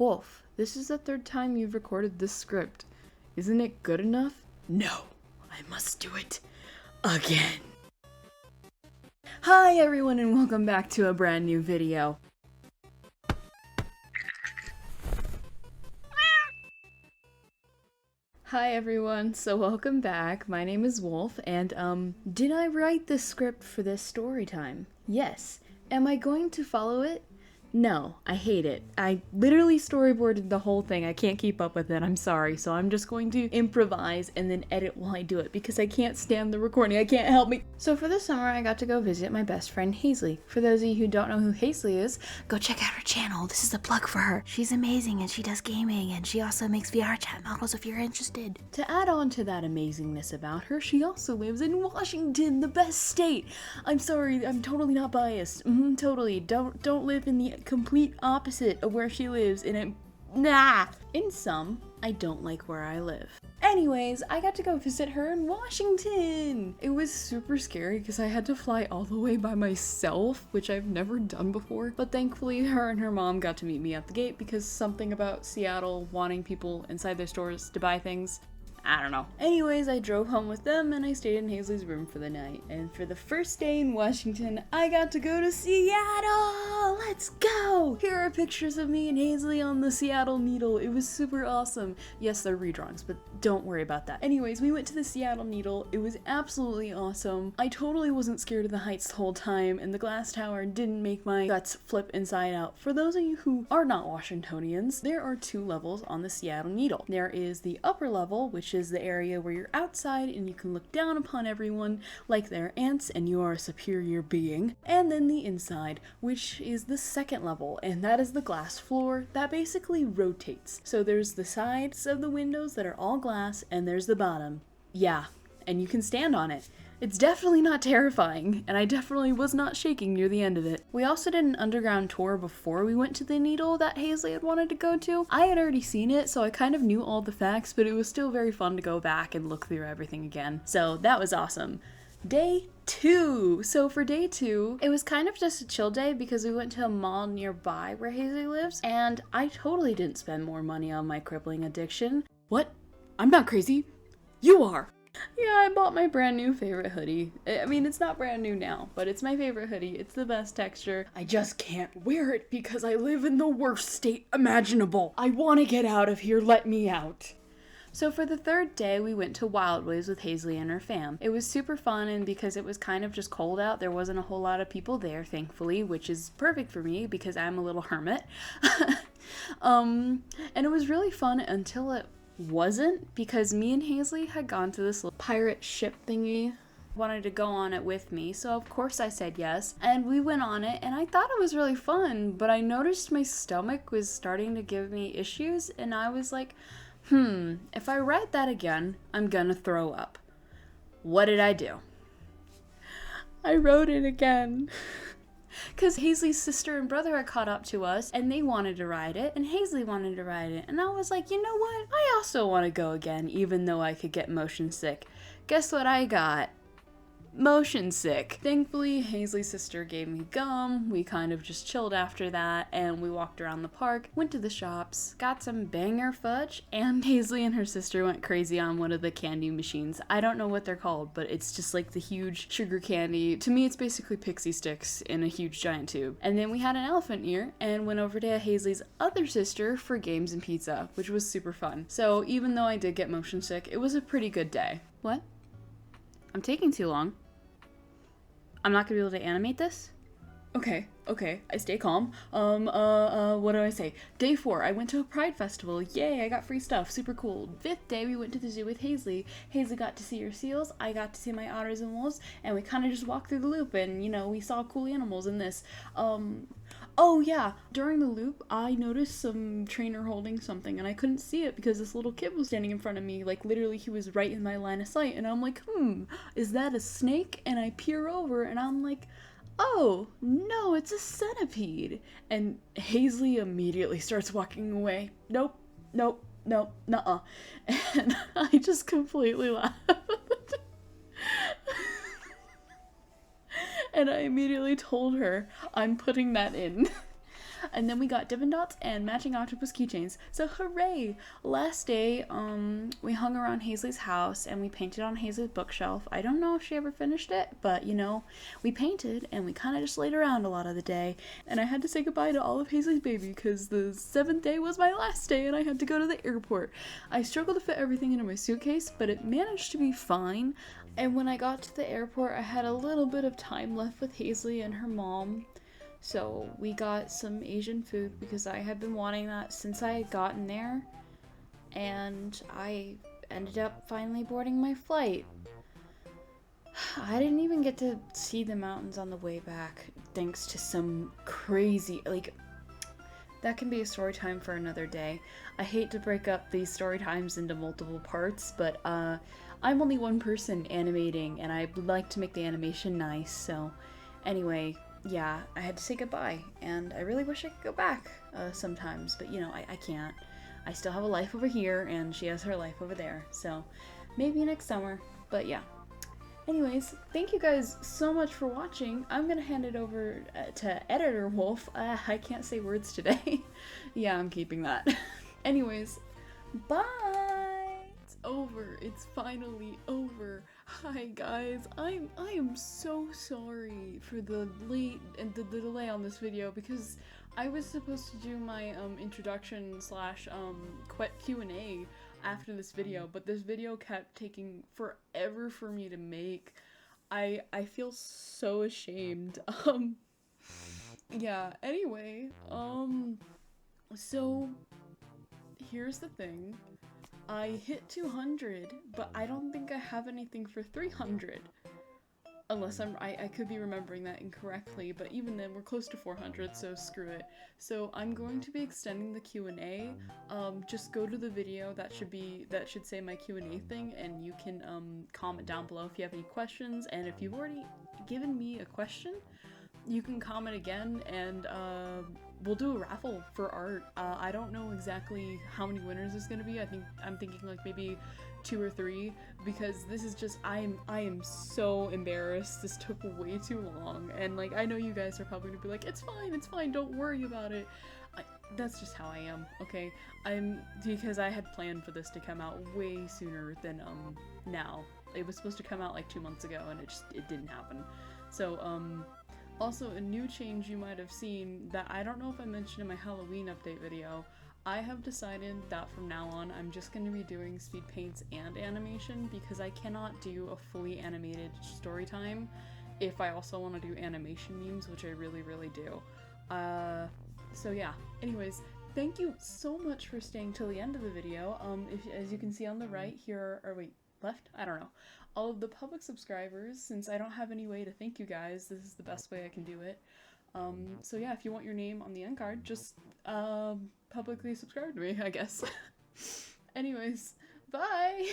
Wolf, this is the third time you've recorded this script. Isn't it good enough? No, I must do it again. Hi everyone and welcome back to a brand new video. Hi everyone, so welcome back. My name is Wolf and did I write this script for this story time? Yes. Am I going to follow it? No, I hate it. I literally storyboarded the whole thing. I can't keep up with it. I'm sorry. So I'm just going to improvise and then edit while I do it because I can't stand the recording. I can't help me. So for the summer, I got to go visit my best friend Hazley. For those of you who don't know who Hazley is, go check out her channel. This is a plug for her. She's amazing and she does gaming and she also makes VR chat models if you're interested. To add on to that amazingness about her, she also lives in Washington, the best state. I'm sorry, I'm totally not biased. Totally. Don't live in the complete opposite of where she lives in sum, I don't like where I live. Anyways, I got to go visit her in Washington. It was super scary because I had to fly all the way by myself, which I've never done before. But thankfully, her and her mom got to meet me at the gate because something about Seattle wanting people inside their stores to buy things. I don't know. Anyways, I drove home with them and I stayed in Hazley's room for the night. And for the first day in Washington, I got to go to Seattle! Let's go! Here are pictures of me and Hazley on the Seattle Needle. It was super awesome. Yes, they're redrawings, but don't worry about that. Anyways, we went to the Seattle Needle. It was absolutely awesome. I totally wasn't scared of the heights the whole time, and the glass tower didn't make my guts flip inside out. For those of you who are not Washingtonians, there are two levels on the Seattle Needle. There is the upper level, which is the area where you're outside and you can look down upon everyone like they're ants and you are a superior being. And then the inside, which is the second level, and that is the glass floor that basically rotates. So there's the sides of the windows that are all glass and there's the bottom. Yeah, and you can stand on it. It's definitely not terrifying, and I definitely was not shaking near the end of it. We also did an underground tour before we went to the Needle that Hazley had wanted to go to. I had already seen it, so I kind of knew all the facts, but it was still very fun to go back and look through everything again. So that was awesome. Day 2. So for day 2, it was kind of just a chill day because we went to a mall nearby where Hazley lives, and I totally didn't spend more money on my crippling addiction. What? I'm not crazy. You are. Yeah, I bought my brand new favorite hoodie. I mean, it's not brand new now, but it's my favorite hoodie. It's the best texture. I just can't wear it because I live in the worst state imaginable. I want to get out of here. Let me out. So for the third day, we went to Wildways with Hazley and her fam. It was super fun, and because it was kind of just cold out, there wasn't a whole lot of people there, thankfully, which is perfect for me because I'm a little hermit. And it was really fun until it wasn't, because me and Hazley had gone to this little pirate ship thingy. Wanted to go on it with me, so of course I said yes, and we went on it, and I thought it was really fun, but I noticed my stomach was starting to give me issues, and I was like, if I write that again, I'm gonna throw up. What did I do? I wrote it again. Because Hazley's sister and brother had caught up to us, and they wanted to ride it, and Hazley wanted to ride it, and I was like, you know what? I also want to go again, even though I could get motion sick. Guess what I got? Motion sick. Thankfully, Hazley's sister gave me gum. We kind of just chilled after that, and we walked around the park, went to the shops, got some banger fudge, and Hazley and her sister went crazy on one of the candy machines. I don't know what they're called, but it's just like the huge sugar candy. To me, it's basically pixie sticks in a huge giant tube. And then we had an elephant ear and went over to Hazley's other sister for games and pizza, which was super fun. So even though I did get motion sick, it was a pretty good day. What? I'm taking too long. I'm not gonna be able to animate this? Okay, I stay calm. What do I say? Day 4, I went to a pride festival. Yay, I got free stuff, super cool. 5th day, we went to the zoo with Hazley. Hazley got to see her seals, I got to see my otters and wolves, and we kind of just walked through the loop, and, you know, we saw cool animals in this. Oh yeah, during the loop, I noticed some trainer holding something, and I couldn't see it because this little kid was standing in front of me, like literally he was right in my line of sight, and I'm like, is that a snake? And I peer over, and I'm like, oh, no, it's a centipede. And Hazley immediately starts walking away. Nope, nuh-uh. And I just completely laughed. And I immediately told her, I'm putting that in. And then we got Dippin' Dots and matching octopus keychains. So hooray! Last day, we hung around Hazley's house and we painted on Hazley's bookshelf. I don't know if she ever finished it, but you know, we painted and we kind of just laid around a lot of the day. And I had to say goodbye to all of Hazley's baby because the 7th day was my last day and I had to go to the airport. I struggled to fit everything into my suitcase, but it managed to be fine. And when I got to the airport, I had a little bit of time left with Hazley and her mom. So we got some Asian food because I had been wanting that since I had gotten there. And I ended up finally boarding my flight. I didn't even get to see the mountains on the way back thanks to some crazy, like, that can be a story time for another day. I hate to break up these story times into multiple parts, but I'm only one person animating and I would like to make the animation nice, so anyway, yeah, I had to say goodbye and I really wish I could go back sometimes, but you know, I can't. I still have a life over here and she has her life over there, so maybe next summer, but yeah. Anyways, thank you guys so much for watching. I'm gonna hand it over to Editor Wolf. I can't say words today. Yeah, I'm keeping that. Anyways, bye! It's over. It's finally over. Hi guys, I am so sorry for the late and the delay on this video because I was supposed to do my introduction slash Q&A after this video, but this video kept taking forever for me to make. I feel so ashamed. Yeah, anyway, so here's the thing. I hit 200, but I don't think I have anything for 300. Unless I could be remembering that incorrectly, but even then we're close to 400, so screw it. So I'm going to be extending the Q&A. Just go to the video that should say my Q&A thing, and you can comment down below if you have any questions. And if you've already given me a question, you can comment again, and we'll do a raffle for art. I don't know exactly how many winners there's gonna be. I'm thinking like maybe 2 or 3, because this is just, I am so embarrassed. This took way too long, and like I know you guys are probably gonna be like, it's fine, don't worry about it. That's just how I am, okay? Because I had planned for this to come out way sooner than now. It was supposed to come out like 2 months ago, and it didn't happen. So also, a new change you might have seen that I don't know if I mentioned in my Halloween update video. I have decided that from now on I'm just going to be doing speed paints and animation because I cannot do a fully animated story time if I also want to do animation memes, which I really do. So yeah, anyways, thank you so much for staying till the end of the video. As you can see on the right here, or wait, left? I don't know. All of the public subscribers, since I don't have any way to thank you guys, this is the best way I can do it. So yeah, if you want your name on the end card, just publicly subscribe to me, I guess. Anyways, bye!